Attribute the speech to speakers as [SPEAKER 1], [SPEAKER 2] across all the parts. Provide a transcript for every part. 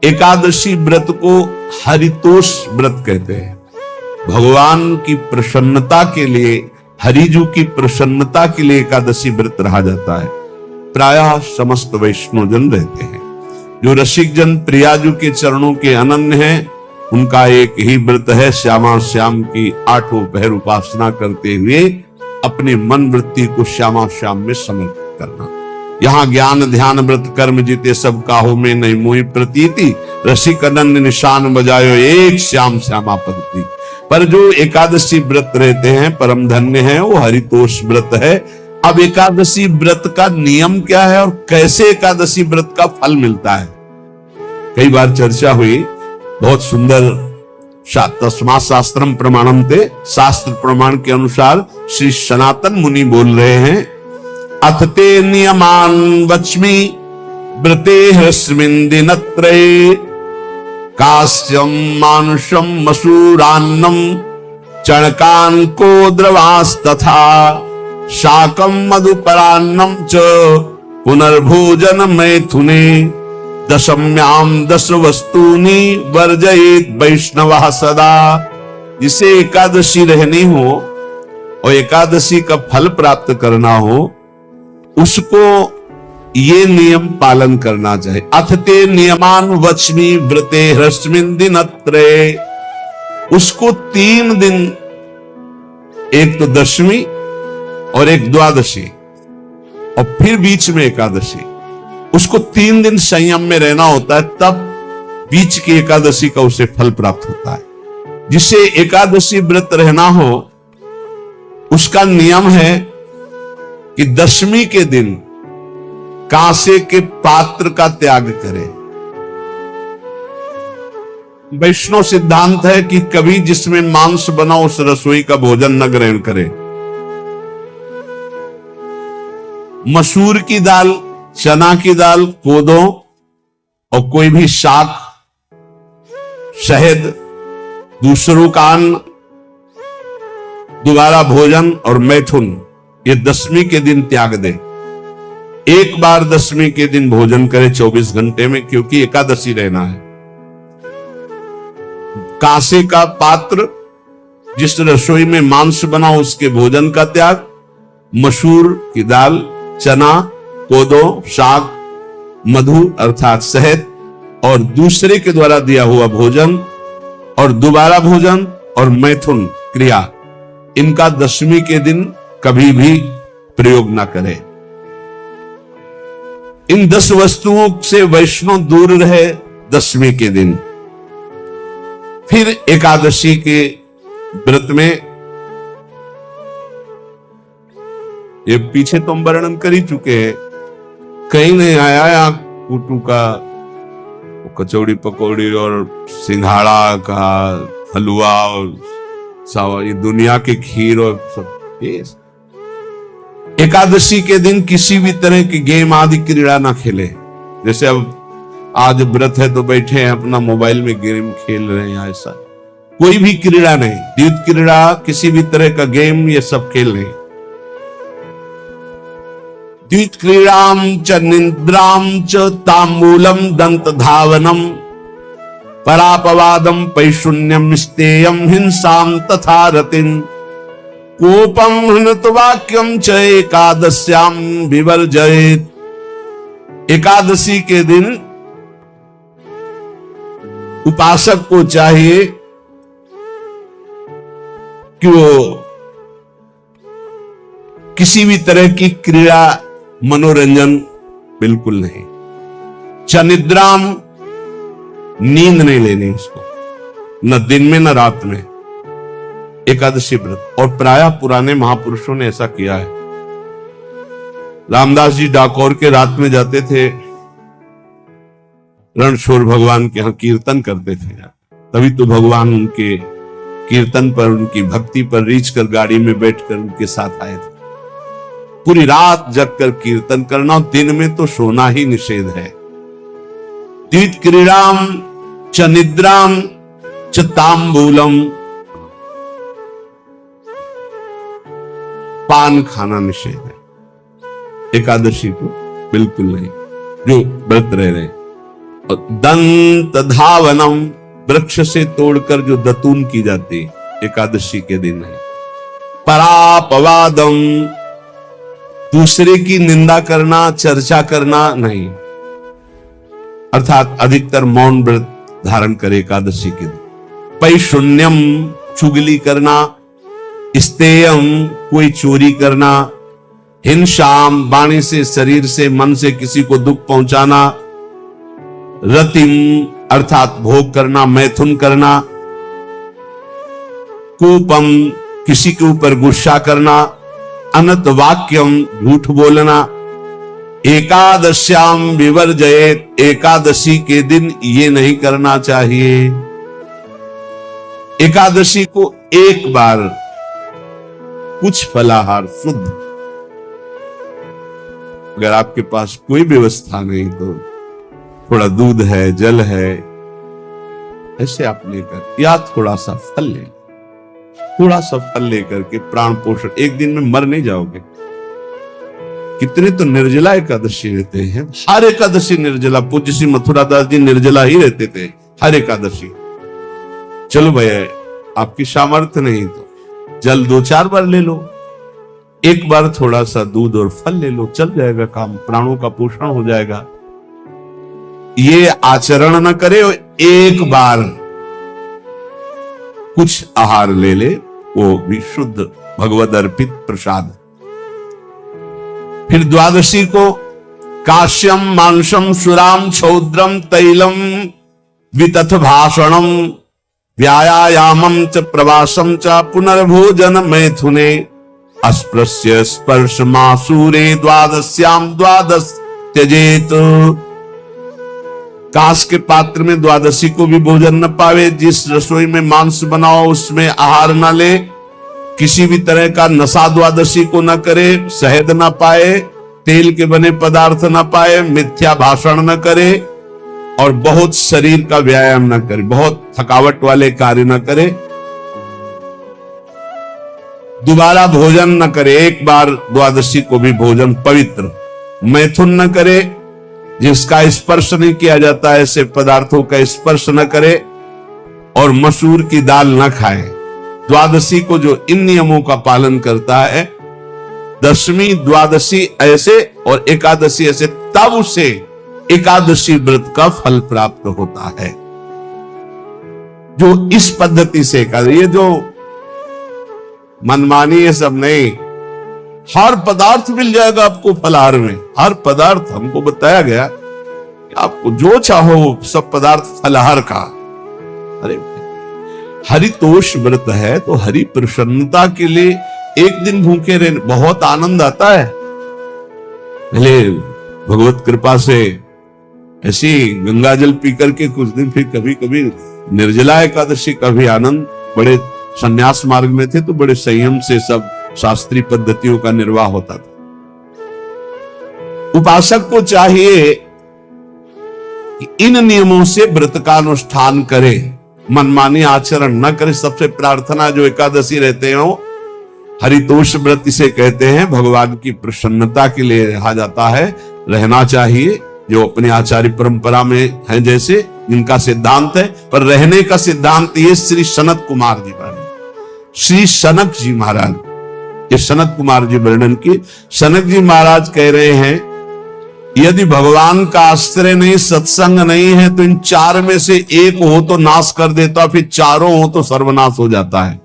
[SPEAKER 1] एकादशी व्रत को हरितोष व्रत कहते हैं। भगवान की प्रसन्नता के लिए, हरिजू की प्रसन्नता के लिए एकादशी व्रत रहा जाता है। प्रायः समस्त वैष्णवजन रहते हैं। जो रसिक जन प्रियाजू के चरणों के अनन्य हैं, उनका एक ही व्रत है, श्यामा श्याम की 8 पहर उपासना करते हुए अपने मन वृत्ति को श्यामा श्याम में समर्पित करना। यहाँ ज्ञान ध्यान व्रत कर्म जीते सब काहू में नहीं मोहि प्रतीति, रसिक अनन्य निशान बजायो एक श्याम श्यामा पंक्ति। पर जो एकादशी व्रत रहते हैं परम धन्य हैं, वो हरितोष व्रत है। अब एकादशी व्रत का नियम क्या है और कैसे एकादशी व्रत का फल मिलता है, कई बार चर्चा हुई। बहुत सुंदर तस्मात् शास्त्रम प्रमाणम थे, शास्त्र प्रमाण के अनुसार श्री सनातन मुनि बोल रहे हैं, अथ ते नियमान वच्मि व्रते ह्रस्मिन् दिनत्रये, कास्यम मानुषम मसूरान्नम चणकान को द्रवास्तथा, शाकम मधुपरान्नम च पुनर्भोजन मैथुने, दशम्याम 10 वस्तूनि वर्जयेत वैष्णवः सदा। जिसे एकादशी रहनी हो और एकादशी का फल प्राप्त करना हो, उसको ये नियम पालन करना चाहिए। अथ ते नियमान वच्मि व्रते ह्रस्मिन् दिनत्रये, उसको 3 दिन, एक तो दशमी और एक द्वादशी और फिर बीच में एकादशी, उसको 3 दिन संयम में रहना होता है, तब बीच की एकादशी का उसे फल प्राप्त होता है। जिसे एकादशी व्रत रहना हो, उसका नियम है कि दशमी के दिन कांसे के पात्र का त्याग करे। वैष्णव सिद्धांत है कि कभी जिसमें मांस बना उस रसोई का भोजन न ग्रहण करे। मसूर की दाल, चना की दाल, कोदो और कोई भी शाक, शहद, दूसरों का अन्न, दोबारा भोजन और मैथुन, ये दशमी के दिन त्याग दे। एक बार दशमी के दिन भोजन करे 24 घंटे में, क्योंकि एकादशी रहना है। कांसे का पात्र, जिस रसोई में मांस बना उसके भोजन का त्याग, मसूर की दाल, चना, कोदो, शाक, मधु अर्थात शहद और दूसरे के द्वारा दिया हुआ भोजन और दोबारा भोजन और मैथुन क्रिया, इनका दशमी के दिन कभी भी प्रयोग ना करें। इन 10 वस्तुओं से वैष्णव दूर रहे दशमी के दिन। फिर एकादशी के व्रत में, ये पीछे तो हम वर्णन कर ही चुके हैं, कहीं नहीं आया या कुटू का कचौड़ी पकौड़ी और सिंघाड़ा का हलवा और सावा, ये दुनिया के खीर और सब। एकादशी के दिन किसी भी तरह की गेम आदि क्रीड़ा ना खेले। जैसे अब आज व्रत है तो बैठे हैं अपना मोबाइल में गेम खेल रहे हैं, ऐसा कोई भी क्रीड़ा नहीं। द्वैत क्रीड़ा, किसी भी तरह का गेम, ये सब खेल नहीं। द्वैत क्रीड़ाम च निद्राम च तांबूलम दंत धावनम, परापवादम पैशून्यम स्तेयम हिंसाम तथा रतिन, कोपम हनत वाक्यम च एकादश्याम विवर्जयेत। एकादशी के दिन उपासक को चाहिए कि वो किसी भी तरह की क्रीड़ा, मनोरंजन बिल्कुल नहीं। चनिद्राम, नींद नहीं लेनी उसको, न दिन में न रात में। एकादशी व्रत, और प्रायः पुराने महापुरुषों ने ऐसा किया है। रामदास जी डाकोर के रात में जाते थे, रणछोड़ भगवान के यहाँ कीर्तन करते थे। तभी तो भगवान उनके कीर्तन पर, उनकी भक्ति पर रीछ कर गाड़ी में बैठकर उनके साथ आए थे। पूरी रात जगकर कीर्तन करना, दिन में तो सोना ही निषेध है। द्वैत क्रीड़ाम च निद्राम च तांबूलम, पान खाना निषेध है। एकादशी को बिल्कुल नहीं, जो व्रत रह रहे। दंत धावनम, वृक्ष से तोड़कर जो दतून की जाती एकादशी के दिन है। परापवादम, दूसरे की निंदा करना, चर्चा करना नहीं, अर्थात अधिकतर मौन व्रत धारण करे एकादशी के दिन। पैशून्यम, चुगली करना। स्तेयम, कोई चोरी करना। हिंसाम, वाणी से, शरीर से, मन से किसी को दुख पहुंचाना। रतिम, अर्थात भोग करना, मैथुन करना। कोपम, किसी के ऊपर गुस्सा करना। अनत वाक्यम, झूठ बोलना। एकादश्याम विवर्जयेत, एकादशी के दिन ये नहीं करना चाहिए। एकादशी को एक बार कुछ फलाहार शुद्ध, अगर आपके पास कोई व्यवस्था नहीं तो थोड़ा दूध है, जल है, ऐसे आप लेकर, या थोड़ा सा फल ले, थोड़ा सा फल लेकर के प्राण पोषण, एक दिन में मर नहीं जाओगे। कितने तो निर्जला एकादशी रहते हैं, हर एकादशी निर्जला। पूज्य श्री मथुरा दास जी निर्जला ही रहते थे हर एकादशी। चलो भैया, आपकी सामर्थ्य नहीं तो जल 2-4 बार ले लो, एक बार थोड़ा सा दूध और फल ले लो, चल जाएगा काम, प्राणों का पोषण हो जाएगा। ये आचरण न करे, एक बार कुछ आहार ले ले, वो भी शुद्ध भगवद अर्पित प्रसाद। फिर द्वादशी को काश्यम, मांसम, सुराम, छौद्रम, तैलम, वितथ भाषणम, व्यायामम च प्रवासम च पुनर्भोजन मैथुने, अस्पृश्य स्पर्श मासूरे, द्वादश्याम द्वादश त्यजेत। कांस के पात्र में द्वादशी को भी भोजन न पावे। जिस रसोई में मांस बनाओ उसमें आहार न ले। किसी भी तरह का नशा द्वादशी को न करे। शहद न पाए, तेल के बने पदार्थ न पाए, मिथ्या भाषण न करे और बहुत शरीर का व्यायाम न करे, बहुत थकावट वाले कार्य न करे। दोबारा भोजन न करे, एक बार द्वादशी को भी भोजन पवित्र। मैथुन न करे, जिसका स्पर्श नहीं किया जाता ऐसे पदार्थों का स्पर्श न करे, और मसूर की दाल न खाए। द्वादशी को जो इन नियमों का पालन करता है, दशमी द्वादशी ऐसे और एकादशी ऐसे, तब उसे एकादशी व्रत का फल प्राप्त होता है। जो इस पद्धति से ये जो मनमानी है सब नहीं, हर पदार्थ मिल जाएगा आपको फलाहार में। हर पदार्थ हमको बताया गया कि आपको जो चाहो सब पदार्थ फलाहार का। अरे हरितोष व्रत है तो हरि प्रसन्नता के लिए एक दिन भूखे रहने बहुत आनंद आता है। पहले भगवत कृपा से ऐसी गंगा जल पी करके कुछ दिन, फिर कभी कभी निर्जला एकादशी का भी आनंद। बड़े संन्यास मार्ग में थे तो बड़े संयम से सब शास्त्रीय पद्धतियों का निर्वाह होता था। उपासक को चाहिए कि इन नियमों से व्रत का अनुष्ठान करे, मनमानी आचरण न करे। सबसे प्रार्थना जो एकादशी रहते हो, हरितोष व्रत इसे कहते हैं, भगवान की प्रसन्नता के लिए रहा जाता है, रहना चाहिए। जो अपने आचार्य परंपरा में है, जैसे इनका सिद्धांत है, पर रहने का सिद्धांत ये श्री सनत कुमार जी महाराज, श्री सनक जी महाराज, ये सनत कुमार जी वर्णन की। सनक जी महाराज कह रहे हैं, यदि भगवान का आश्रय नहीं, सत्संग नहीं है, तो इन 4 में से एक हो तो नाश कर देता, फिर चारों हो तो सर्वनाश हो जाता है।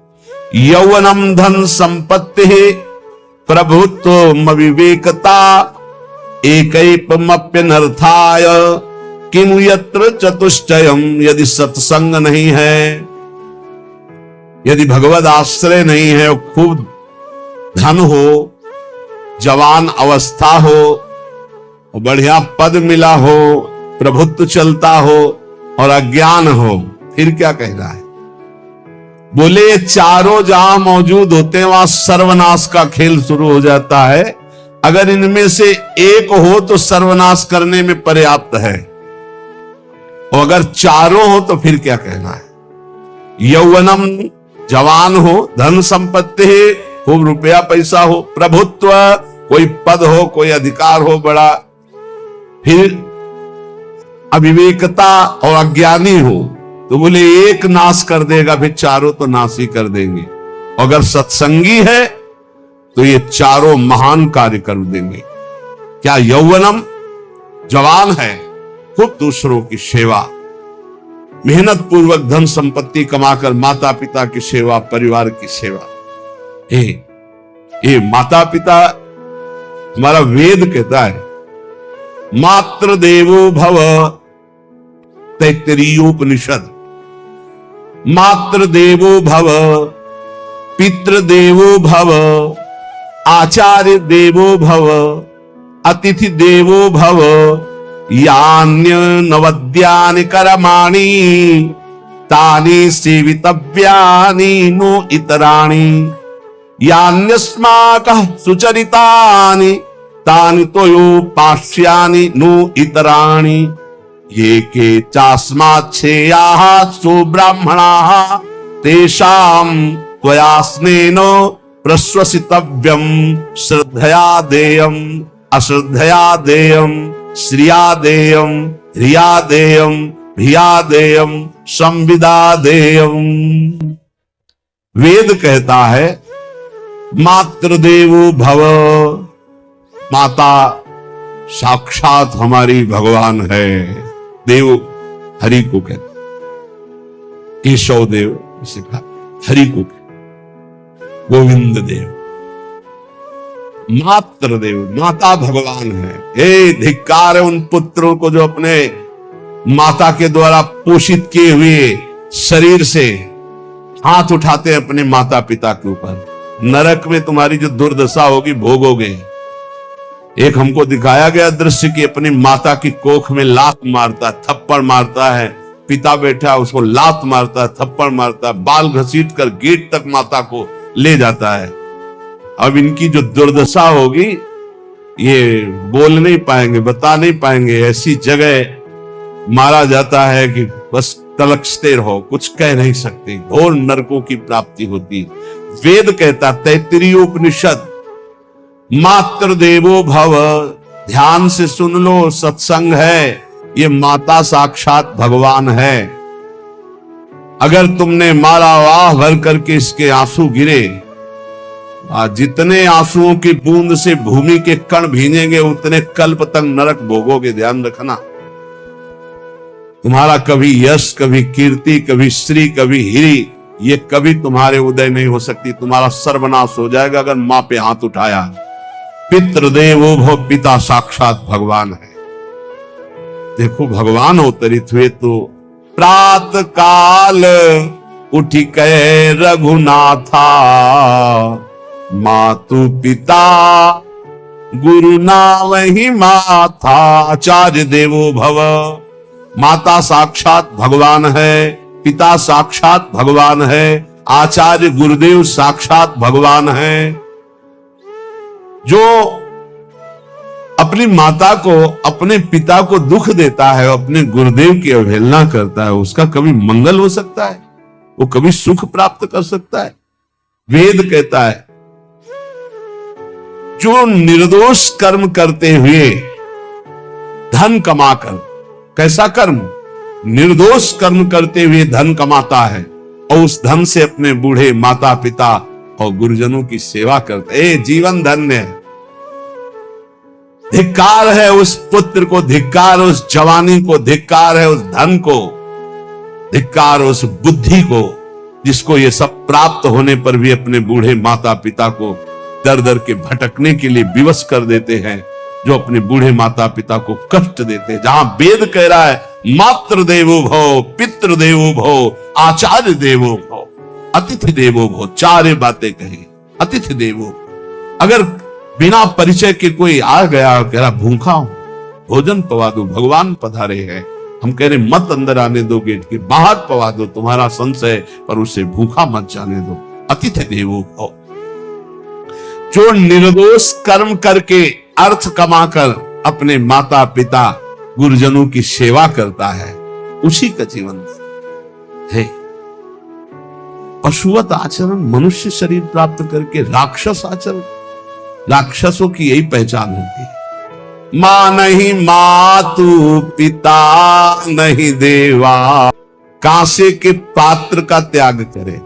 [SPEAKER 1] यौवनम धन संपत्ति प्रभुत्व विवेकता एकैपमप्यनर्थाय किमु यत्र चतुष्टयम। यदि सत्संग नहीं है, यदि भगवद आश्रय नहीं है, खूब धन हो, जवान अवस्था हो, बढ़िया पद मिला हो, प्रभुत्व चलता हो और अज्ञान हो, फिर क्या कहना है? बोले ये चारों जहां मौजूद होते हैं वहां सर्वनाश का खेल शुरू हो जाता है। अगर इनमें से एक हो तो सर्वनाश करने में पर्याप्त है, और अगर चारों हो तो फिर क्या कहना है? यौवनम, जवान हो, धन संपत्ति, खूब रुपया पैसा हो, प्रभुत्व, कोई पद हो, कोई अधिकार हो बड़ा, फिर अविवेकता और अज्ञानी हो तो बोले एक नाश कर देगा, फिर चारों तो नाश ही कर देंगे। अगर सत्संगी है तो ये चारों महान कार्य कर देंगे। क्या यौवनम, जवान है, खूब दूसरों की सेवा, मेहनत पूर्वक धन संपत्ति कमाकर माता पिता की सेवा, परिवार की सेवा। ये माता पिता, हमारा वेद कहता है मातृ देवो भव, तैत्तरीयोपनिषद, मातृ देवो भव, पितृ देवो भव, आचार्य देवो भव, अतिथि देवो भव, यान्य नवद्यानि कर्माणि तानि सेवितव्यानि नो इतराणि, यान्यस्माकः सुचरितानि तानि तोयोपास्यानि नो इतराणि, ये के चास्माच्छेयाः सुब्राह्मणाः तेषां त्वया स्नेन प्रश्वसितव्यं, श्रद्धया देयम् अश्रद्धया देयम्, श्रिया देयम् ह्रिया देयम् भिया देयम् संविदा देयम्। वेद कहता है मातृदेवो भव, माता साक्षात हमारी भगवान है। देव हरि को कहते, केशव देव इसे कहा, हरि को कहते, गोविंद देव, मातृ देव, माता भगवान है। हे धिक्कार है उन पुत्रों को जो अपने माता के द्वारा पोषित किए हुए शरीर से हाथ उठाते हैं अपने माता पिता के ऊपर। नरक में तुम्हारी जो दुर्दशा होगी भोगोगे। एक हमको दिखाया गया दृश्य कि अपनी माता की कोख में लात मारता, थप्पड़ मारता है, पिता बैठा उसको लात मारता है, थप्पड़ मारता है, बाल घसीट कर गेट तक माता को ले जाता है। अब इनकी जो दुर्दशा होगी ये बोल नहीं पाएंगे, बता नहीं पाएंगे। ऐसी जगह मारा जाता है कि बस तलकते रहो, कुछ कह नहीं सकते, घोर नरकों की प्राप्ति होती। वेद कहता, तैत्तरीयोपनिषद, मातृ देवो भव, ध्यान से सुन लो, सत्संग है, ये माता साक्षात भगवान है। अगर तुमने मारा वाह भर करके इसके आंसू गिरे, जितने आंसुओं की बूंद से भूमि के कण भींजेंगे उतने कल्प तक नरक भोगोगे। ध्यान रखना, तुम्हारा कभी यश, कभी कीर्ति, कभी श्री, कभी हिरी, ये कभी तुम्हारे उदय नहीं हो सकती। तुम्हारा सर्वनाश हो जाएगा अगर मां पे हाथ उठाया। पितृदेवो भव, पिता साक्षात भगवान है। देखो भगवान अवतरित हुए तो प्रात काल उठी कहे रघुनाथा, मातु पिता गुरु नावहि माथा। आचार्य देवो भव, माता साक्षात भगवान है, पिता साक्षात भगवान है, आचार्य गुरुदेव साक्षात भगवान है। जो अपनी माता को, अपने पिता को दुख देता है, अपने गुरुदेव की अवहेलना करता है, उसका कभी मंगल हो सकता है? वो कभी सुख प्राप्त कर सकता है? वेद कहता है जो निर्दोष कर्म करते हुए धन कमाकर, कैसा कर्म? निर्दोष कर्म करते हुए धन कमाता है और उस धन से अपने बूढ़े माता पिता और गुरुजनों की सेवा करते, जीवन धन्य है। धिक्कार है उस पुत्र को, धिक्कार उस जवानी को, धिक्कार है उस धन को, धिक्कार उस बुद्धि को जिसको ये सब प्राप्त होने पर भी अपने बूढ़े माता पिता को दर दर के भटकने के लिए विवश कर देते हैं, जो अपने बूढ़े माता पिता को कष्ट देते हैं। जहां वेद कह रहा है मातृ देवो भव, पितृ देवो भव, आचार्य देवो भव, अतिथि देवो भव, चार बातें कही। अतिथि देवो, अगर बिना परिचय के कोई आ गया, कह रहा भूखा हूं, भोजन पवा दो, भगवान पधारे हैं, हम कह रहे मत अंदर आने दो, गेट के बाहर पवा दो, तुम्हारा संशय, पर उसे भूखा मत जाने दो। अतिथि देवो भव, जो निर्दोष कर्म करके अर्थ कमाकर अपने माता पिता गुरुजनों की सेवा करता है, उसी का जीवन है। पशुवत आचरण, मनुष्य शरीर प्राप्त करके राक्षस आचरण, राक्षसों की यही पहचान होती है। मां नहीं मातु पिता नहीं देवा, कांसे के पात्र का त्याग करे।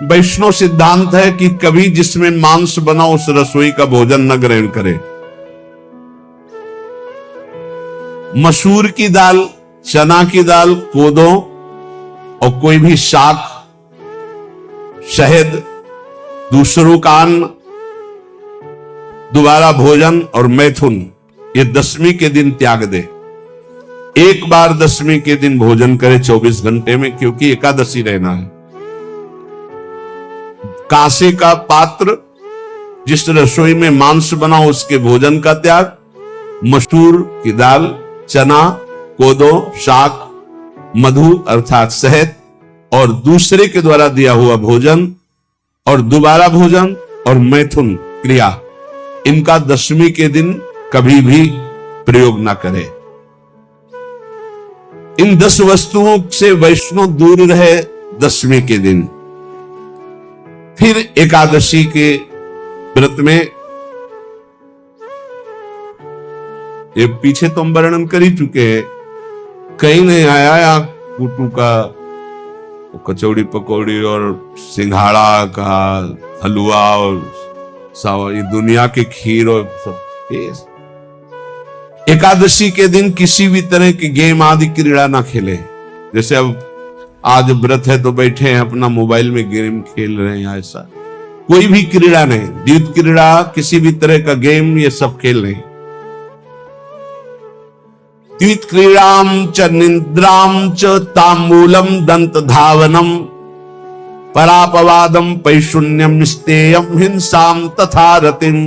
[SPEAKER 1] वैष्णव सिद्धांत है कि कभी जिसमें मांस बना उस रसोई का भोजन न ग्रहण करे। मसूर की दाल, चना की दाल, कोदो और कोई भी शाक, शहद, दूसरों का अन्न, दोबारा भोजन और मैथुन, ये दशमी के दिन त्याग दे। एक बार दशमी के दिन भोजन करे 24 घंटे में, क्योंकि एकादशी रहना है। कांसे का पात्र, जिस रसोई में मांस बना उसके भोजन का त्याग, मसूर की दाल, चना, कोदो, शाक, मधु अर्थात शहद और दूसरे के द्वारा दिया हुआ भोजन और दोबारा भोजन और मैथुन क्रिया, इनका दशमी के दिन कभी भी प्रयोग ना करें। इन 10 वस्तुओं से वैष्णव दूर रहे दशमी के दिन। फिर एकादशी के व्रत में, ये पीछे तो हम वर्णन कर ही चुके हैं, कहीं नहीं आया या कुटू का कचौड़ी पकौड़ी और सिंघाड़ा का हलवा और ये दुनिया के खीर और सब। एकादशी के दिन किसी भी तरह की गेम आदि क्रीड़ा ना खेले। जैसे अब आज व्रत है तो बैठे हैं अपना मोबाइल में गेम खेल रहे हैं, ऐसा कोई भी क्रीड़ा नहीं। द्यूत क्रीड़ा, किसी भी तरह का गेम, ये सब खेल नहीं। द्यूत क्रीड़ाम च निद्राम च तांबूलम दंत धावनम परापवादम पैशून्यम स्तेयम हिंसाम तथा रतिम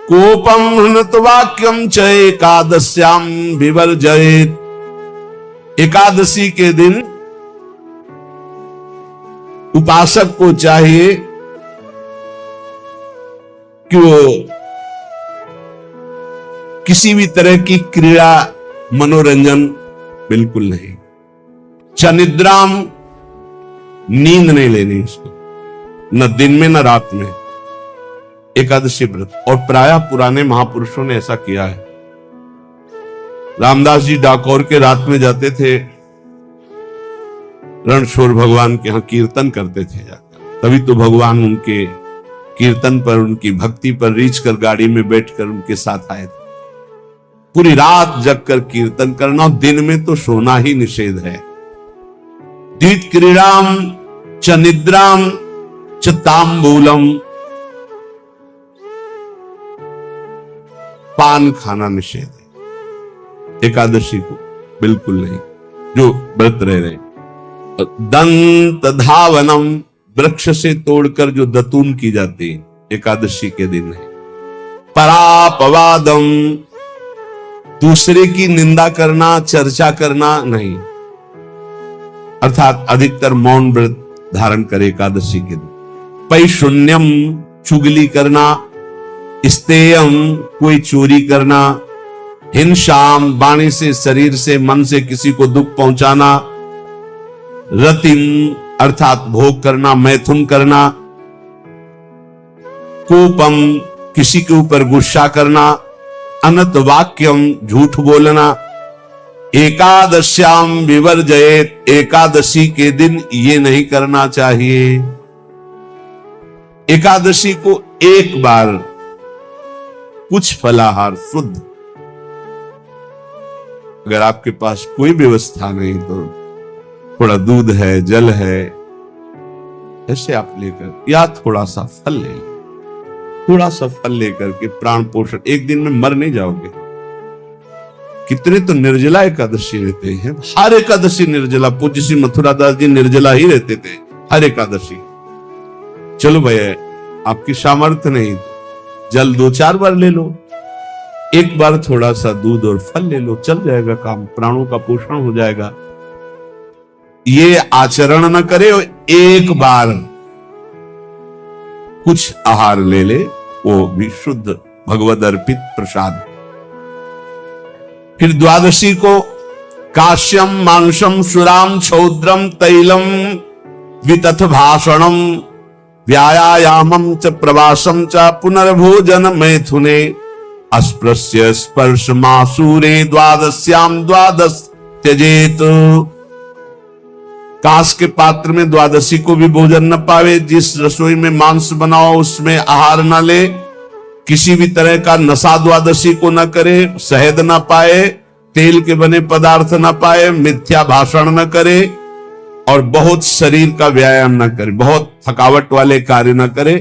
[SPEAKER 1] कोपम हृतवाक्यम च एकादश्याम विवर्जयेत्। एकादशी के दिन उपासक को चाहिए कि वो किसी भी तरह की क्रीड़ा, मनोरंजन बिल्कुल नहीं। चनिद्राम, नींद नहीं लेनी इसको, न दिन में न रात में। एकादशी व्रत, और प्रायः पुराने महापुरुषों ने ऐसा किया है। रामदास जी डाकोर के रात में जाते थे, रणछोड़ भगवान के यहां कीर्तन करते थे जाकर। तभी तो भगवान उनके कीर्तन पर, उनकी भक्ति पर रीछ कर गाड़ी में बैठकर उनके साथ आए थे। पूरी रात जगकर कीर्तन करना, दिन में तो सोना ही निषेध है। द्यूत क्रीड़ाम च निद्राम च तांबूलम, पान खाना निषेध है एकादशी को, बिल्कुल नहीं, जो व्रत रह रहे। दंत धावनम, वृक्ष से तोड़कर जो दतून की जाती है एकादशी के दिन है। परापवादम, दूसरे की निंदा करना, चर्चा करना नहीं, अर्थात अधिकतर मौन व्रत धारण करे एकादशी के दिन। पैशून्यम, चुगली करना। स्तेयम, कोई चोरी करना। हिंसाम, वाणी से, शरीर से, मन से किसी को दुख पहुंचाना। रतिम, अर्थात भोग करना, मैथुन करना। कोपम, किसी के ऊपर गुस्सा करना। अनत वाक्यम, झूठ बोलना। एकादश्याम विवर्जयेत्, एकादशी के दिन ये नहीं करना चाहिए। एकादशी को एक बार कुछ फलाहार शुद्ध, अगर आपके पास कोई व्यवस्था नहीं तो थोड़ा दूध है, जल है, ऐसे आप लेकर, या थोड़ा सा फल ले, थोड़ा सा फल लेकर के प्राण पोषण, एक दिन में मर नहीं जाओगे। कितने तो निर्जला एकादशी रहते हैं, हर एकादशी निर्जला। पूज्य श्री मथुरादास जी निर्जला ही रहते थे हर एकादशी। चलो भैया, आपकी सामर्थ्य नहीं, जल 2-4 बार ले लो, एक बार थोड़ा सा दूध और फल ले लो, चल जाएगा काम, प्राणों का पोषण हो जाएगा। ये आचरण न करे, एक बार कुछ आहार ले ले, वो भी शुद्ध भगवद अर्पित प्रसाद। फिर द्वादशी को काश्यम मांसम सुराम छौद्रम तैलम वितथ भाषणम व्यायामं च प्रवासं च पुनर्भोजन मैथुने अस्पृश्य स्पर्श मासूरे द्वादश्यां द्वादश त्यजेत। कांस के पात्र में द्वादशी को भी भोजन न पावे, जिस रसोई में मांस बनाओ उसमें आहार न ले, किसी भी तरह का नशा द्वादशी को न करे, शहद न पाए, तेल के बने पदार्थ न पाए, मिथ्या भाषण न करे और बहुत शरीर का व्यायाम न करे, बहुत थकावट वाले कार्य न करे,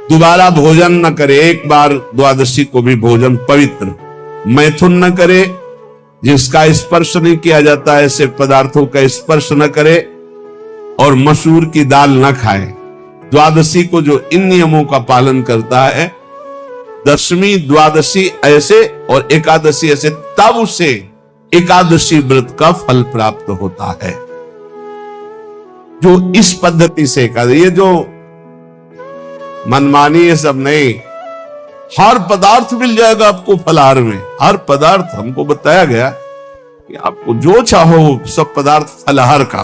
[SPEAKER 1] दोबारा भोजन न करे, एक बार द्वादशी को भी भोजन पवित्र, मैथुन न करे, जिसका स्पर्श नहीं किया जाता ऐसे पदार्थों का स्पर्श न करे और मसूर की दाल न खाए। द्वादशी को जो इन नियमों का पालन करता है, दशमी द्वादशी ऐसे और एकादशी ऐसे, तब उसे एकादशी व्रत का फल प्राप्त होता है। जो इस पद्धति से एकादशी, ये जो मनमानी है सब नहीं, हर पदार्थ मिल जाएगा आपको फलाहार में, हर पदार्थ हमको बताया गया कि आपको जो चाहो सब पदार्थ फलाहार का।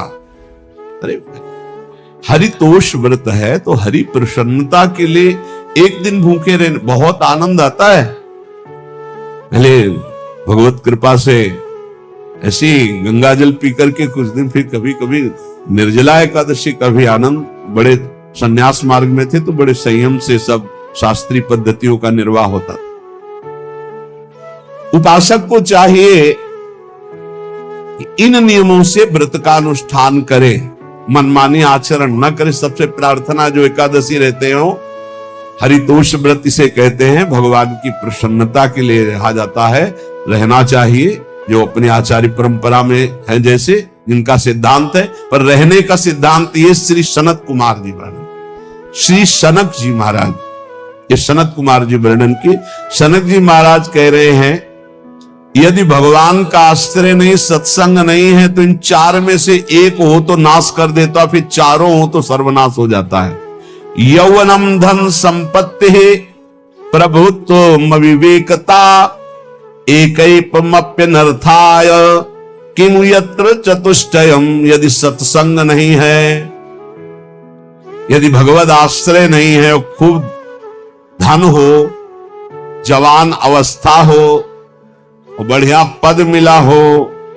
[SPEAKER 1] अरे हरितोष व्रत है तो हरि प्रसन्नता के लिए एक दिन भूखे रहने बहुत आनंद आता है। पहले भगवत कृपा से ऐसी गंगा जल पी करके कुछ दिन, फिर कभी कभी निर्जला एकादशी का भी आनंद, बड़े संन्यास मार्ग में थे तो बड़े संयम से सब शास्त्रीय पद्धतियों का निर्वाह होता। उपासक को चाहिए कि इन नियमों से व्रत का अनुष्ठान करे, मनमानी आचरण न करे। सबसे प्रार्थना जो एकादशी रहते हो, हरितोष व्रत इसे कहते हैं, भगवान की प्रसन्नता के लिए रहा जाता है, रहना चाहिए। जो अपनी आचार्य परंपरा में है, जैसे जिनका सिद्धांत है, पर रहने का सिद्धांत ये श्री सनत कुमार जी वर्णन, श्री सनक जी महाराज, ये सनत कुमार जी वर्णन की। सनक जी महाराज कह रहे हैं, यदि भगवान का आश्रय नहीं, सत्संग नहीं है, तो इन चार में से एक हो तो नाश कर देता, फिर चारों हो तो सर्वनाश हो जाता है। यौवनम धन संपत्ति प्रभुत्व विवेकता एकैपमप्यनर्थाय किमु यत्र चतुष्टयम। यदि सत्संग नहीं है, यदि भगवद आश्रय नहीं है, खूब धन हो, जवान अवस्था हो, बढ़िया पद मिला हो,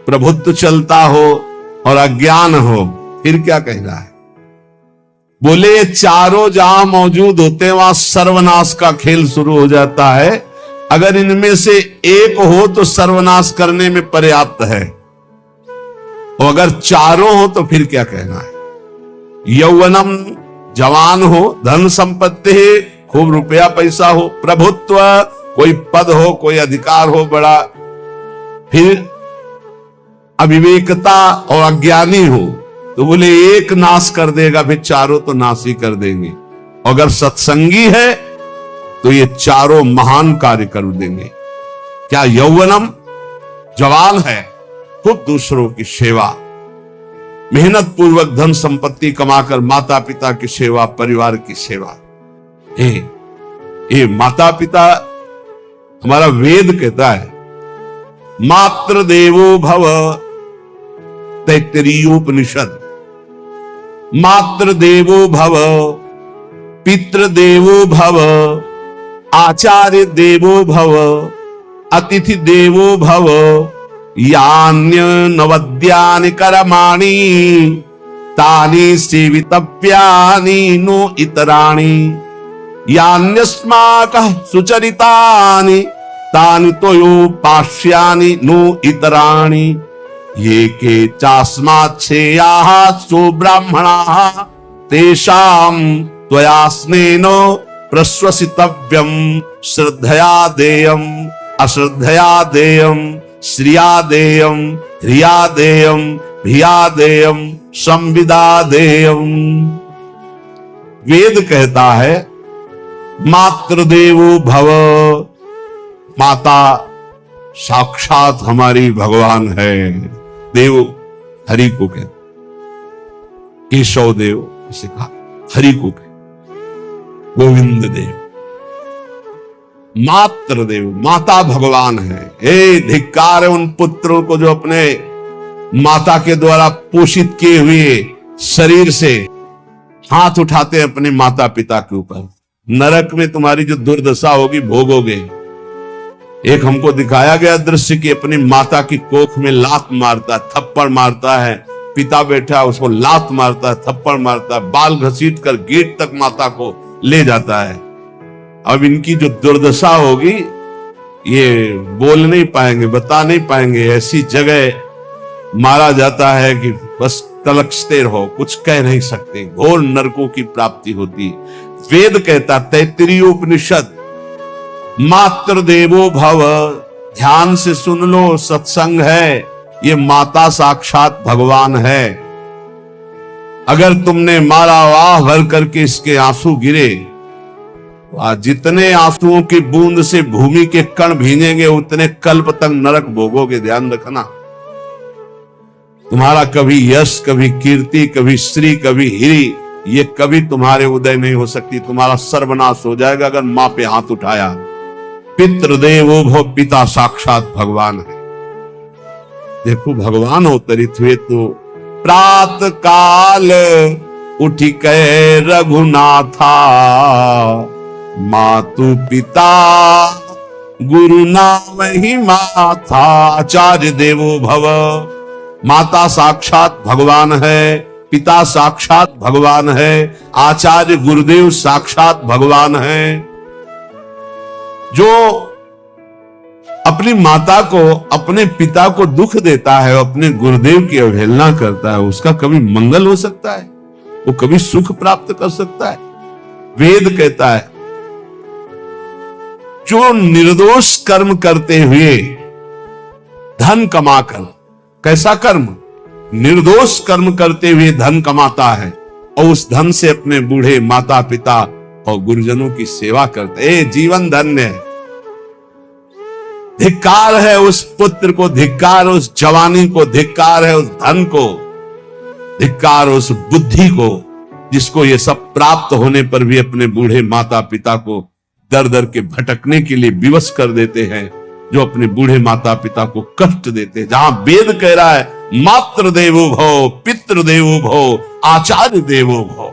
[SPEAKER 1] प्रभुत्व चलता हो और अज्ञान हो, फिर क्या कहना है? बोले चारों जहां मौजूद होते हैं वहां सर्वनाश का खेल शुरू हो जाता है। अगर इनमें से एक हो तो सर्वनाश करने में पर्याप्त है, और अगर चारों हो तो फिर क्या कहना है? यौवनम जवान हो, धन संपत्ति, खूब रुपया पैसा हो, प्रभुत्व, कोई पद हो, कोई अधिकार हो बड़ा, फिर अविवेकता और अज्ञानी हो, तो बोले एक नाश कर देगा, फिर चारों तो नाश ही कर देंगे। अगर सत्संगी है तो ये चारों महान कार्य कर देंगे। क्या यौवनम, जवान है, खूब दूसरों की सेवा, मेहनत पूर्वक धन संपत्ति कमाकर माता पिता की सेवा, परिवार की सेवा। ये माता पिता, हमारा वेद कहता है मातृ देवो भव, तैत्तरीयोपनिषद, मातृ देवो भव, पितृ देवो भव, आचार्य देवो भव, अतिथि देवो भव, यान्य नवद्यानि कर्माणि तानि सेवितव्यानि नो इतराणि, यान्यस्माकः सुचरितानि तानि तोयोपास्यानि नो इतराणि, ये के चास्माच्छेयाः सो ब्राह्मणाः तेषां त्वया स्नेन प्रश्वसितव्यं, श्रद्धया देयं अश्रद्धया देयं, श्रिया देयं ह्रिया देयं भिया देयं संविदा देयं। वेद कहता है मातृदेवो भव, माता साक्षात हमारी भगवान है। देव हरि को कहते, केशव देव इसे कहा, हरि को कहते गोविंद देव। मातृ देव, माता भगवान है। हे धिक्कार है उन पुत्रों को जो अपने माता के द्वारा पोषित किए हुए शरीर से हाथ उठाते हैं अपने माता पिता के ऊपर, नरक में तुम्हारी जो दुर्दशा होगी भोगोगे। एक हमको दिखाया गया दृश्य कि अपनी माता की कोख में लात मारता है, थप्पड़ मारता है, पिता बैठा है उसको लात मारता है, थप्पड़ मारता है, बाल घसीट कर गेट तक माता को ले जाता है। अब इनकी जो दुर्दशा होगी ये बोल नहीं पाएंगे, बता नहीं पाएंगे। ऐसी जगह मारा जाता है कि बस तलकते रहो, कुछ कह नहीं सकते, घोर नरकों की प्राप्ति होती। वेद कहता, तैत्तिरीयोपनिषद, मातृ देवो भव, ध्यान से सुन लो, सत्संग है, ये माता साक्षात भगवान है। अगर तुमने मारा, वाह भर करके इसके आंसू गिरे, जितने आंसुओं की बूंद से भूमि के कण भींजेंगे उतने कल्प तक नरक भोगोगे। ध्यान रखना, तुम्हारा कभी यश, कभी कीर्ति, कभी श्री, कभी हिरी, ये कभी तुम्हारे उदय नहीं हो सकती। तुम्हारा सर्वनाश हो जाएगा अगर मां पे हाथ उठाया। पितृदेवो भव, पिता साक्षात भगवान है। देखो भगवान अवतरित हुए तो प्रात काल उठी कहे रघुनाथा, मातु पिता गुरु नाम ही माथा। आचार्य देवो भव, माता साक्षात भगवान है, पिता साक्षात भगवान है, आचार्य गुरुदेव साक्षात भगवान है। जो अपनी माता को, अपने पिता को दुख देता है, अपने गुरुदेव की अवहेलना करता है, उसका कभी मंगल हो सकता है? वो कभी सुख प्राप्त कर सकता है? वेद कहता है जो निर्दोष कर्म करते हुए धन कमाकर, कैसा कर्म? निर्दोष कर्म करते हुए धन कमाता है और उस धन से अपने बूढ़े माता पिता और गुरुजनों की सेवा करते, जीवन धन्य है। धिक्कार है उस पुत्र को, धिक्कार उस जवानी को, धिक्कार है उस धन को, धिक्कार उस बुद्धि को जिसको ये सब प्राप्त होने पर भी अपने बूढ़े माता पिता को दर दर के भटकने के लिए विवश कर देते हैं, जो अपने बूढ़े माता पिता को कष्ट देते हैं। जहां वेद कह रहा है मातृ देवो भव, पितृ देवो भव, आचार्य देवो भव,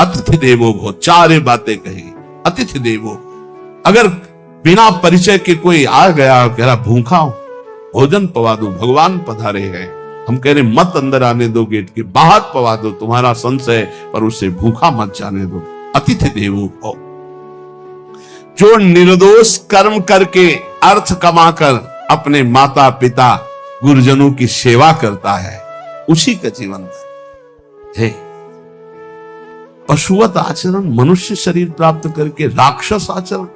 [SPEAKER 1] अतिथि देवो भव, चार बातें कही। अतिथि देवो, अगर बिना परिचय के कोई आ गया, कह रहा भूखा हूं, भोजन पवा दो, भगवान पधारे हैं, हम कह रहे मत अंदर आने दो, गेट के बाहर पवा दो, तुम्हारा संशय पर उसे भूखा मत जाने दो। अतिथि देवो भव, जो निर्दोष कर्म करके अर्थ कमाकर अपने माता पिता गुरुजनों की सेवा करता है, उसी का जीवन है। पशुवत आचरण, मनुष्य शरीर प्राप्त करके राक्षस आचरण,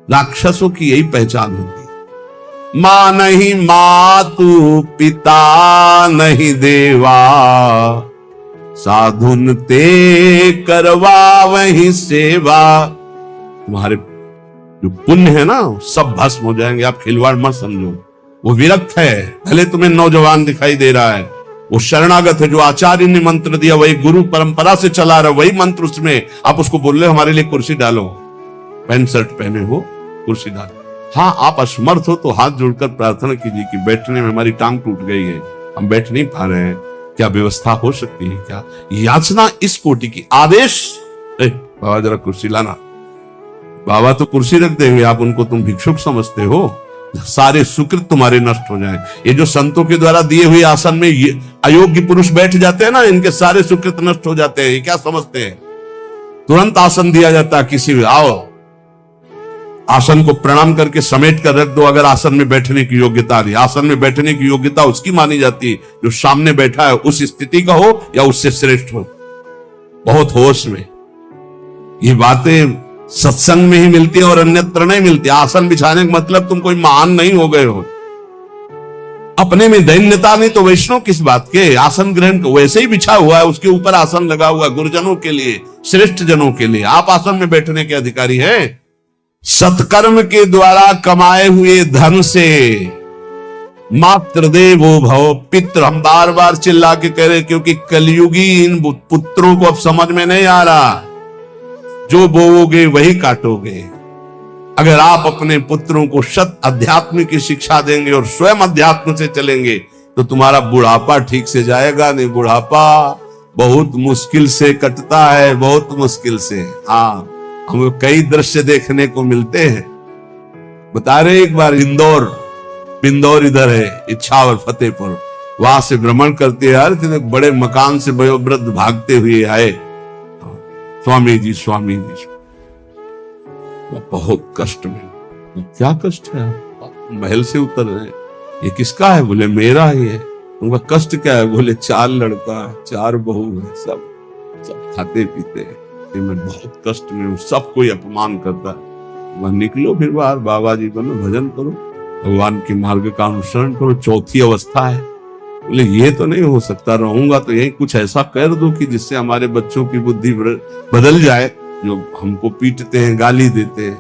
[SPEAKER 1] राक्षसों की यही पहचान होती है। मां नहीं मातु, पिता नहीं देवा, साधुन ते करवा वही सेवा। तुम्हारे जो पुण्य है ना सब भस्म हो जाएंगे, आप खिलवाड़ मत समझो। वो विरक्त है, भले तुम्हें नौजवान दिखाई दे रहा है, वो शरणागत है, जो आचार्य ने मंत्र दिया वही गुरु परंपरा से चला रहा, वही मंत्र उसमें, आप उसको बोल रहे हमारे लिए कुर्सी डालो, पैंट शर्ट पहने हो, कुर्सी डालो। हाँ, आप असमर्थ हो तो हाथ जोड़कर प्रार्थना कीजिए कि बैठने में हमारी टांग टूट गई है, हम बैठ नहीं पा रहे हैं, क्या व्यवस्था हो सकती है क्या? याचना इस कोटि की। आदेश, बाबा जरा कुर्सी लाना, बाबा तो कुर्सी रख देंगे, आप उनको तुम भिक्षुक समझते हो, सारे सुकृत तुम्हारे नष्ट हो जाएं। ये जो संतों के द्वारा दिए हुए आसन में ये अयोग्य पुरुष बैठ जाते हैं ना, इनके सारे सुकृत नष्ट हो जाते हैं। ये क्या समझते हैं? तुरंत आसन दिया जाता है, किसी भी आओ, आसन को प्रणाम करके समेट कर रख दो। अगर आसन में बैठने की योग्यता आ रही, आसन में बैठने की योग्यता उसकी मानी जाती है जो सामने बैठा है, उस स्थिति का हो या उससे श्रेष्ठ हो। बहुत होश में ये बातें सत्संग में ही मिलती है और अन्यत्र नहीं मिलती। आसन बिछाने का मतलब तुम कोई महान नहीं हो गए हो, अपने में दैन्यता नहीं तो वैष्णव किस बात के? आसन ग्रहण वैसे ही बिछा हुआ है, उसके ऊपर आसन लगा हुआ है गुरुजनों के लिए, श्रेष्ठ जनों के लिए। आप आसन में बैठने के अधिकारी हैं। सत्कर्म के द्वारा कमाए हुए धन से मातृदेवो भव, पितृ, हम बार बार चिल्ला के कह रहे क्योंकि कलयुगी इन पुत्रों को अब समझ में नहीं आ रहा। जो बोओगे वही काटोगे। अगर आप अपने पुत्रों को शत अध्यात्म की शिक्षा देंगे और स्वयं अध्यात्म से चलेंगे तो तुम्हारा बुढ़ापा ठीक से जाएगा नहीं। बुढ़ापा बहुत मुश्किल से कटता है, बहुत मुश्किल से। हाँ, हमें कई दृश्य देखने को मिलते हैं। बता रहे एक बार इंदौर इधर है, इच्छावर फतेहपुर, वहां से भ्रमण करते यार, बड़े मकान से वयोवृद्ध भागते हुए आए, स्वामी जी बहुत कष्ट में। क्या कष्ट है? महल से उतर रहे, ये किसका है? बोले मेरा ही है। उनका कष्ट क्या है? बोले 4 लड़का, 4 बहू है, सब खाते पीते हैं, मैं बहुत कष्ट में हूँ, सब कोई अपमान करता है। वह निकलो फिर बाहर, बाबा जी बनो, भजन करो, भगवान के मार्ग का अनुसरण करो। चौथी अवस्था है। बोले ये तो नहीं हो सकता, रहूंगा तो यही कुछ ऐसा कर दो कि जिससे हमारे बच्चों की बुद्धि बदल जाए, जो हमको पीटते हैं, गाली देते हैं।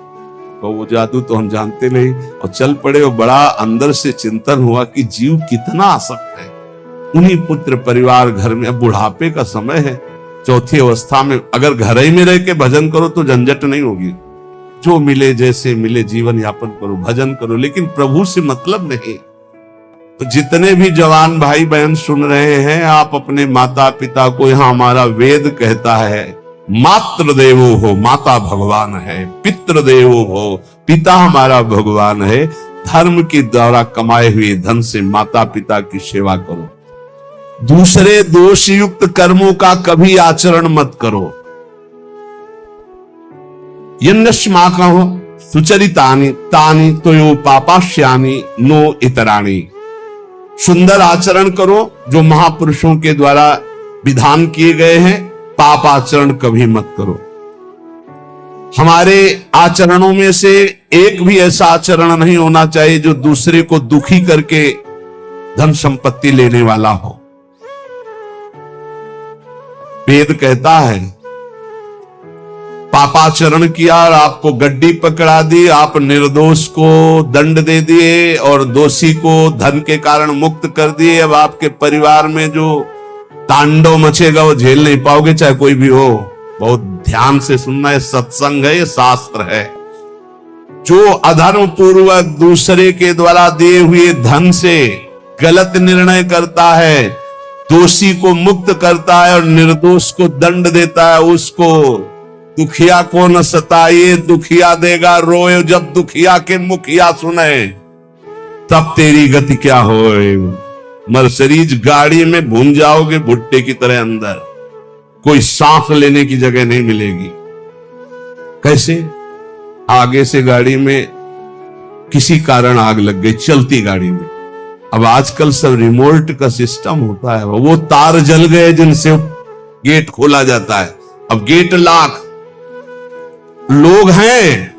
[SPEAKER 1] तो वो जादू तो हम जानते नहीं, और चल पड़े। और बड़ा अंदर से चिंतन हुआ कि जीव कितना आसक्त है। उन्हीं पुत्र परिवार घर में, अब बुढ़ापे का समय है, चौथी अवस्था में अगर घर ही में रह के भजन करो तो झंझट नहीं होगी। जो मिले जैसे मिले जीवन यापन करो, भजन करो, लेकिन प्रभु से मतलब नहीं। तो जितने भी जवान भाई बहन सुन रहे हैं, आप अपने माता पिता को, यहां हमारा वेद कहता है मातृ देवो हो, माता भगवान है, पितृ देवो हो, पिता हमारा भगवान है। धर्म के द्वारा कमाए हुए धन से माता पिता की सेवा करो। दूसरे दोषयुक्त कर्मों का कभी आचरण मत करो। यन्नस्मा कहो सुचरितानि तानि तोयो पापाश्यानि नो इतराणि। सुंदर आचरण करो जो महापुरुषों के द्वारा विधान किए गए हैं, पाप आचरण कभी मत करो। हमारे आचरणों में से एक भी ऐसा आचरण नहीं होना चाहिए जो दूसरे को दुखी करके धन संपत्ति लेने वाला हो। वेद कहता है पापाचरण किया और आपको गड्डी पकड़ा दी, आप निर्दोष को दंड दे दिए और दोषी को धन के कारण मुक्त कर दिए। अब आपके परिवार में जो तांडव मचेगा वो झेल नहीं पाओगे, चाहे कोई भी हो। बहुत ध्यान से सुनना है, सत्संग है, ये शास्त्र है। जो अधर्म पूर्वक दूसरे के द्वारा दिए हुए धन से गलत निर्णय करता है, दोषी को मुक्त करता है और निर्दोष को दंड देता है, उसको दुखिया को न सताइए, दुखिया देगा रोए। जब दुखिया के मुखिया सुने तब तेरी गति क्या होए। मर्सिडीज गाड़ी में भून जाओगे भुट्टे की तरह अंदर, कोई सांस लेने की जगह नहीं मिलेगी। कैसे? आगे से गाड़ी में किसी कारण आग लग गई, चलती गाड़ी में। अब आजकल सब रिमोट का सिस्टम होता है, वो तार जल गए जिनसे गेट खोला जाता है। अब गेट लाख लोग हैं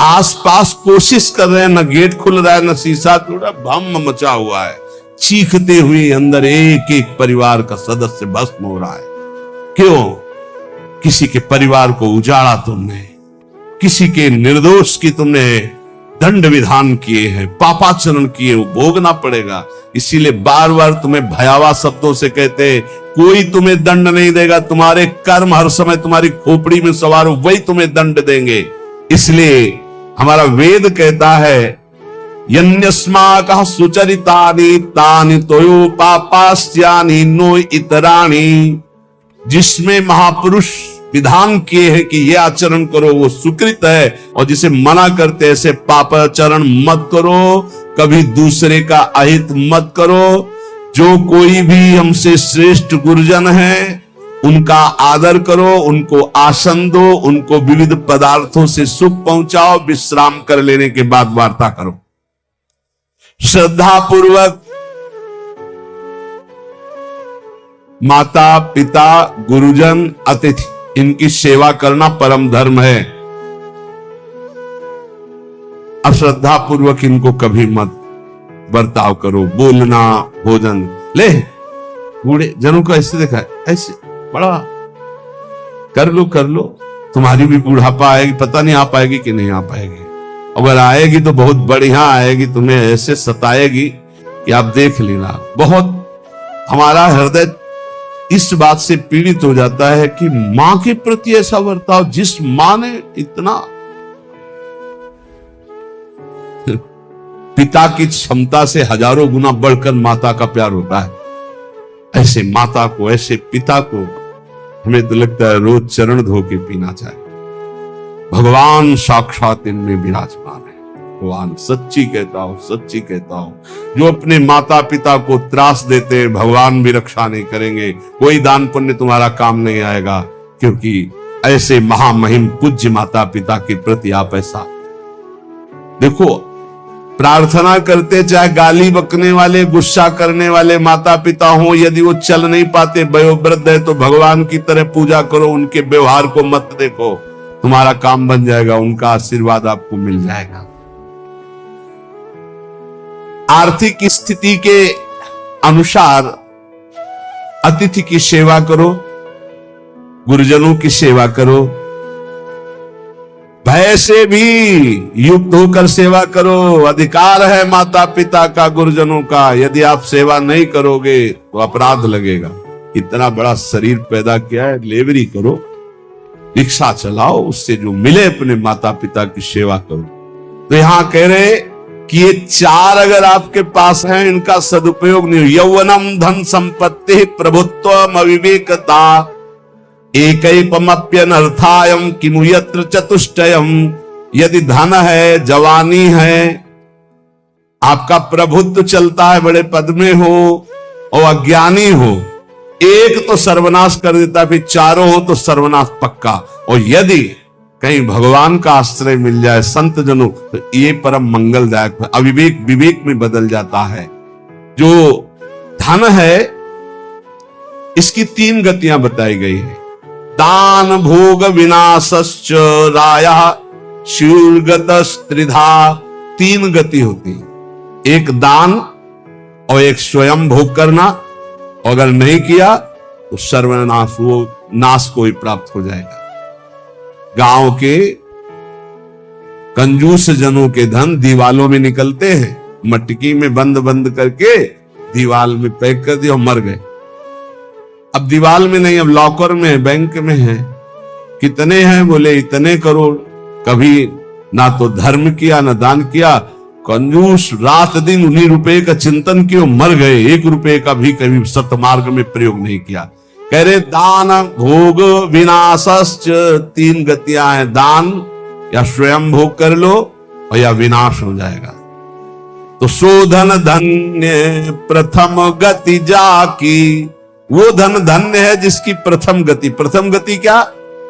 [SPEAKER 1] आसपास, कोशिश कर रहे हैं, न गेट खुल रहा है, न शीशा टूटा, भम मचा हुआ है। चीखते हुए अंदर एक एक परिवार का सदस्य भस्म हो रहा है। क्यों? किसी के परिवार को उजाड़ा तुमने, किसी के निर्दोष की तुमने दंड विधान किए हैं, पापाचरण किए, वो भोगना पड़ेगा। इसीलिए बार बार तुम्हें भयावह शब्दों से कहते हैं, कोई तुम्हें दंड नहीं देगा, तुम्हारे कर्म हर समय तुम्हारी खोपड़ी में सवार हो, वही तुम्हें दंड देंगे। इसलिए हमारा वेद कहता है यन्यस्माकः सुचरितानि तानि तोयो पापास्यानि नो इतराणि। जिसमें महापुरुष विधान किए हैं कि ये आचरण करो वो सुकृत है, और जिसे मना करते ऐसे पापाचरण मत करो, कभी दूसरे का अहित मत करो। जो कोई भी हमसे श्रेष्ठ गुरुजन है उनका आदर करो, उनको आसन दो, उनको विविध पदार्थों से सुख पहुंचाओ, विश्राम कर लेने के बाद वार्ता करो। श्रद्धा पूर्वक माता पिता गुरुजन अतिथि इनकी सेवा करना परम धर्म है। अश्रद्धा पूर्वक इनको कभी मत बर्ताव करो। बोलना, भोजन, ले बूढ़े जनों को ऐसे देखा है, ऐसे बड़ा कर लो, तुम्हारी भी बुढ़ापा आएगी, पता नहीं आ पाएगी कि नहीं आ पाएगी। अगर आएगी तो बहुत बढ़िया आएगी, तुम्हें ऐसे सताएगी कि आप देख लेना। बहुत हमारा हृदय इस बात से पीड़ित हो जाता है कि मां के प्रति ऐसा बर्ताव, जिस मां ने इतना पिता की क्षमता से हजारों गुना बढ़कर माता का प्यार होता है। ऐसे माता को, ऐसे पिता को हमें तो लगता है रोज चरण धो के पीना चाहिए। भगवान साक्षात इनमें विराजमान है। भगवान सच्ची कहता हूं, सच्ची कहता हूं, जो अपने माता पिता को त्रास देते हैं भगवान भी रक्षा नहीं करेंगे, कोई दान पुण्य तुम्हारा काम नहीं आएगा, क्योंकि ऐसे महामहिम पूज्य माता पिता के प्रति आप ऐसा देखो। प्रार्थना करते चाहे गाली बकने वाले, गुस्सा करने वाले माता पिता हो, यदि वो चल नहीं पाते, वयोवृद्ध है, तो भगवान की तरह पूजा करो, उनके व्यवहार को मत देखो, तुम्हारा काम बन जाएगा, उनका आशीर्वाद आपको मिल जाएगा। आर्थिक स्थिति के अनुसार अतिथि की सेवा करो, गुरुजनों की सेवा करो, भय से भी युक्त होकर सेवा करो। अधिकार है माता पिता का, गुरुजनों का, यदि आप सेवा नहीं करोगे तो अपराध लगेगा। इतना बड़ा शरीर पैदा किया है, लेवरी करो, रिक्शा चलाओ, उससे जो मिले अपने माता पिता की सेवा करो। तो यहां कह रहे कि ये चार अगर आपके पास हैं, इनका सदुपयोग नहीं हो। यौवनम धन संपत्ति प्रभुत्वम अविवेकता एकैपमप्यनर्थायम किमु यत्र चतुष्टयम। यदि धन है, जवानी है, आपका प्रभुत्व चलता है, बड़े पद में हो और अज्ञानी हो, एक तो सर्वनाश कर देता, फिर चारों हो तो सर्वनाश पक्का। और यदि कहीं भगवान का आश्रय मिल जाए, संत जनों, तो ये परम मंगलदायक है। अविवेक विवेक में बदल जाता है। जो धन है, इसकी तीन गतियां बताई गई है। दान भोग विनाशश्च राया शूर्गतस्त्रिधा। तीन गति होती है, एक दान और एक स्वयं भोग करना, और अगर नहीं किया तो सर्वनाश, वो नाश को ही प्राप्त हो जाएगा। गांव के कंजूस जनों के धन दीवालों में निकलते हैं, मटकी में बंद बंद करके दीवाल में पैक कर दिया और मर गए। अब दीवाल में नहीं, अब लॉकर में, बैंक में है। कितने हैं? बोले इतने करोड़। कभी ना तो धर्म किया ना दान किया, कंजूस रात दिन उन्हीं रुपए का चिंतन किया, मर गए। एक रुपए का भी कभी सतमार्ग में प्रयोग नहीं किया। कह रहे दान भोग विनाशश्च, तीन गतियां हैं। दान या स्वयं भोग कर लो और या विनाश हो जाएगा। तो शोधन धन्य प्रथम गति जाकी, वो धन धन्य है जिसकी प्रथम गति। प्रथम गति क्या?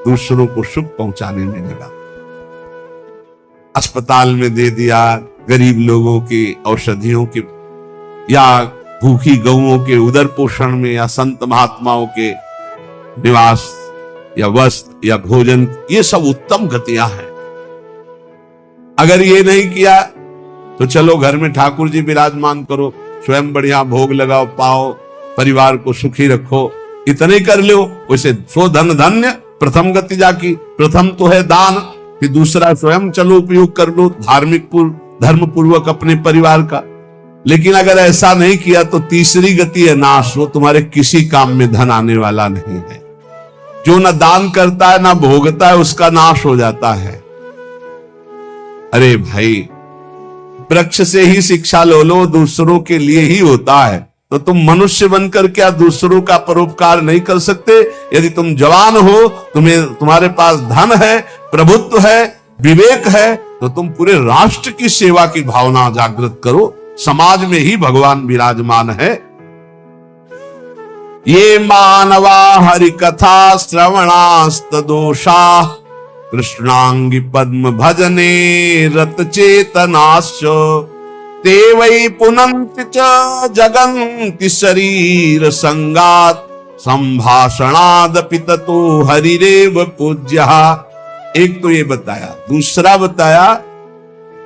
[SPEAKER 1] दूसरों को सुख पहुंचाने में लगा। अस्पताल में दे दिया, गरीब लोगों की औषधियों की, या भूखी गौओं के उदर पोषण में, या संत महात्माओं के निवास या वस्त्र या भोजन, ये सब उत्तम गतियां हैं। अगर ये नहीं किया तो चलो घर में ठाकुर जी विराजमान करो, स्वयं बढ़िया भोग लगाओ, पाओ, परिवार को सुखी रखो, इतने कर लो। वैसे सो धन धन्य प्रथम गति जाकी। प्रथम तो है दान, फिर दूसरा स्वयं चलो उपयोग कर लो, धार्मिक धर्म पूर्वक अपने परिवार का। लेकिन अगर ऐसा नहीं किया तो तीसरी गति है नाश। वो तुम्हारे किसी काम में धन आने वाला नहीं है। जो न दान करता है ना भोगता है, उसका नाश हो जाता है। अरे भाई, वृक्ष से ही शिक्षा लो, दूसरों के लिए ही होता है। तो तुम मनुष्य बनकर क्या दूसरों का परोपकार नहीं कर सकते? यदि तुम जवान हो, तुम्हारे पास धन है, प्रभुत्व है, विवेक है, तो तुम पूरे राष्ट्र की सेवा की भावना जागृत करो। समाज में ही भगवान विराजमान है। ये मानवा हरि कथा श्रवणास्त दोषा कृष्णांगी पद्म भजने रत चेतनाश्च ते वै पुनन्ति च जगन्ति शरीर संगात संभाषणादपि ततो हरिरेव पूज्यः। एक तो ये बताया, दूसरा बताया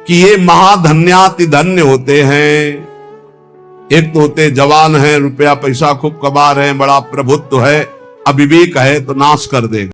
[SPEAKER 1] कि ये महाधन्याति धन्य होते हैं। एक तो होते जवान है, रुपया पैसा खूब कमा रहे हैं, बड़ा प्रभुत्व है, अविवेक है तो नाश कर देगा।